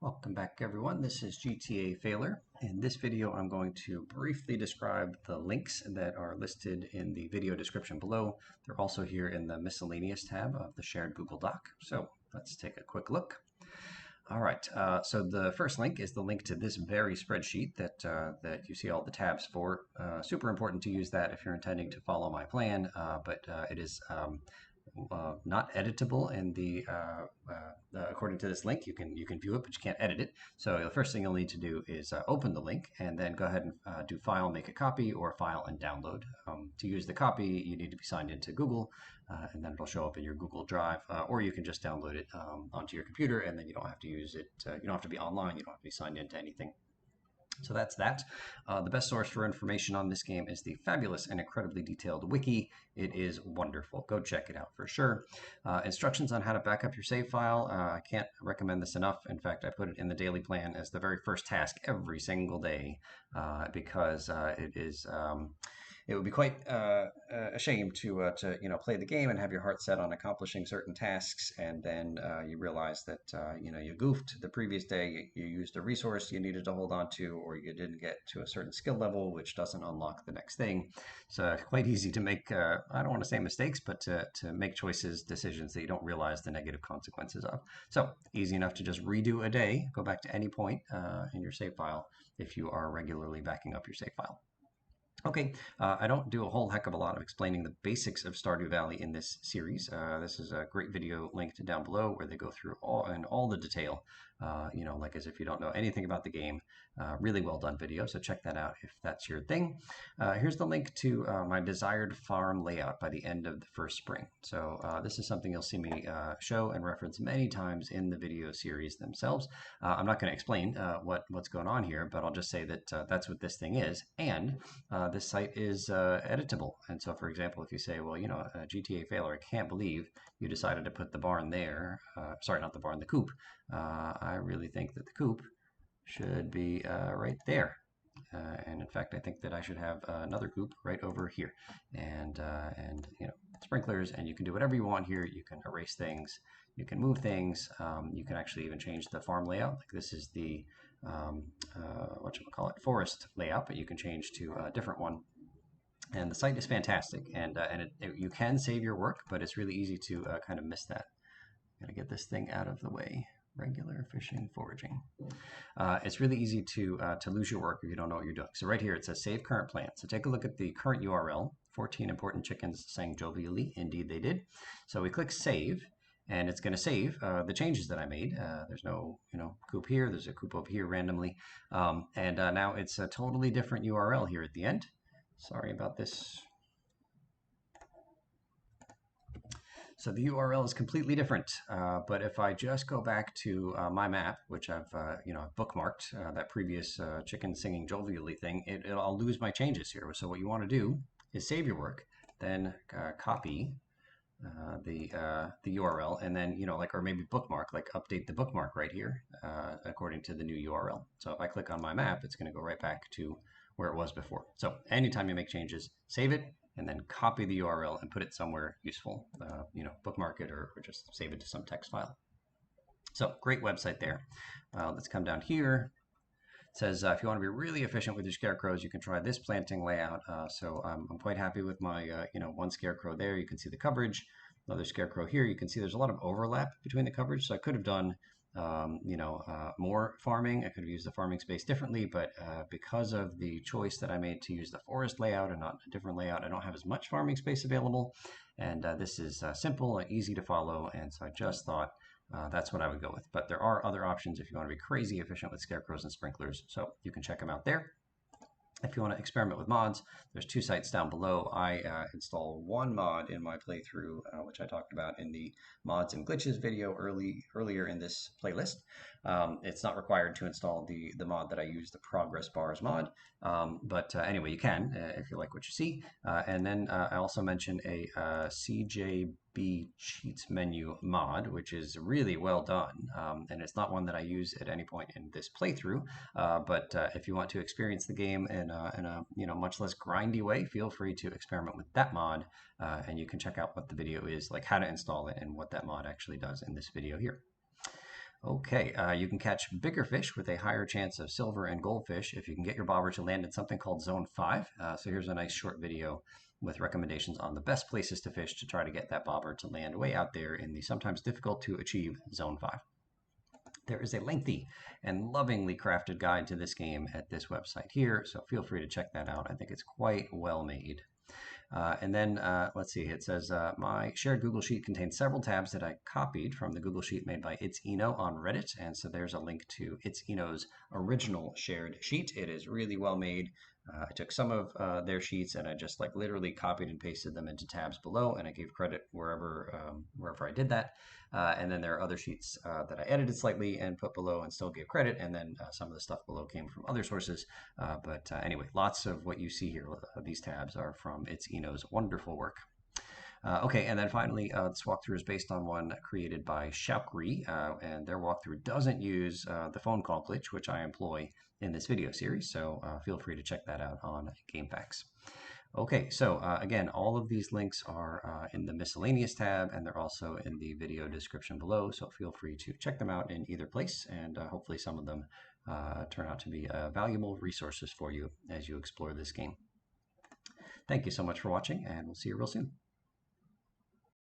Welcome back everyone, this is GTA Failure. In this video I'm going to briefly describe the links that are listed in the video description below. They're also here in the miscellaneous tab of the shared Google Doc. So let's take a quick look. All right, so the first link is the link to this very spreadsheet that you see all the tabs for. Super important to use that if you're intending to follow my plan, but it is not editable in the according to this link. You can view it, but you can't edit it. So the first thing you'll need to do is open the link and then go ahead and do File, make a copy, or File and download. To use the copy, you need to be signed into Google, and then it'll show up in your Google Drive, or you can just download it onto your computer, and then you don't have to use it. You don't have to be online. You don't have to be signed into anything. So that's that. The best source for information on this game is the fabulous and incredibly detailed wiki. It is wonderful. Go check it out for sure. Instructions on how to back up your save file. I can't recommend this enough. In fact, I put it in the daily plan as the very first task every single day because it would be quite a shame to play the game and have your heart set on accomplishing certain tasks, and then you realize that you goofed the previous day. You used a resource you needed to hold on to, or you didn't get to a certain skill level, which doesn't unlock the next thing. So quite easy to make I don't want to say mistakes, but to make decisions that you don't realize the negative consequences of. So easy enough to just redo a day, go back to any point in your save file if you are regularly backing up your save file. Okay, I don't do a whole heck of a lot of explaining the basics of Stardew Valley in this series. This is a great video linked down below where they go through all the detail, like as if you don't know anything about the game. Really well done video, so check that out if that's your thing. Here's the link to my desired farm layout by the end of the first spring. So this is something you'll see me show and reference many times in the video series themselves. I'm not going to explain what's going on here, but I'll just say that that's what this thing is, and this site is editable. And so, for example, if you say, well, GTA Failure, I can't believe you decided to put the barn there. Sorry, not the barn, the coop. I really think that the coop should be right there. And in fact, I think that I should have another coop right over here, and sprinklers, and you can do whatever you want here. You can erase things, you can move things, you can actually even change the farm layout. Like this is the forest layout, but you can change to a different one. And the site is fantastic, and you can save your work, but it's really easy to kind of miss that. Gotta get this thing out of the way. Regular fishing, foraging. It's really easy to lose your work if you don't know what you're doing. So right here it says save current plan. So take a look at the current URL. 14 important chickens sang jovially. Indeed they did. So we click save, and it's going to save the changes that I made. There's no coop here. There's a coop over here randomly. And now it's a totally different URL here at the end. Sorry about this. So the URL is completely different, but if I just go back to my map, which I've bookmarked, that previous chicken singing jovially thing, I'll lose my changes here. So what you want to do is save your work, then copy the URL, and then or maybe bookmark, like update the bookmark right here according to the new URL. So if I click on my map, it's going to go right back to where it was before. So anytime you make changes, save it, and then copy the URL and put it somewhere useful. Bookmark it or just save it to some text file. So great website there. Let's come down here. It says if you want to be really efficient with your scarecrows, you can try this planting layout. So I'm quite happy with my one scarecrow there. You can see the coverage. Another scarecrow here. You can see there's a lot of overlap between the coverage. So I could have done more farming. I could have used the farming space differently, but because of the choice that I made to use the forest layout and not a different layout, I don't have as much farming space available. And this is simple and easy to follow, and so I just thought that's what I would go with. But there are other options if you want to be crazy efficient with scarecrows and sprinklers, so you can check them out there. If you want to experiment with mods, there's two sites down below. I install one mod in my playthrough, which I talked about in the mods and glitches video earlier in this playlist. It's not required to install the mod that I use, the progress bars mod. But anyway, you can if you like what you see. And then I also mentioned a CJB Cheats Menu mod, which is really well done. And it's not one that I use at any point in this playthrough. But if you want to experience the game in a much less grindy way, feel free to experiment with that mod, and you can check out what the video is, like how to install it and what that mod actually does in this video here. Okay, you can catch bigger fish with a higher chance of silver and goldfish if you can get your bobber to land in something called Zone 5. So here's a nice short video with recommendations on the best places to fish to try to get that bobber to land way out there in the sometimes difficult to achieve Zone 5. There is a lengthy and lovingly crafted guide to this game at this website here, so feel free to check that out. I think it's quite well made. And then let's see, it says my shared Google Sheet contains several tabs that I copied from the Google Sheet made by It's Eno on Reddit. And so there's a link to It's Eno's original shared sheet. It is really well made. I took some of their sheets and I just like literally copied and pasted them into tabs below, and I gave credit wherever I did that. And then there are other sheets that I edited slightly and put below and still gave credit. And then some of the stuff below came from other sources. But anyway, lots of what you see here, these tabs are from It's Eno's wonderful work. Okay, and then finally, this walkthrough is based on one created by Shaukri, and their walkthrough doesn't use the phone call glitch, which I employ in this video series, so feel free to check that out on GameFAQs. Okay, so again, all of these links are in the miscellaneous tab, and they're also in the video description below, so feel free to check them out in either place, and hopefully some of them turn out to be valuable resources for you as you explore this game. Thank you so much for watching, and we'll see you real soon.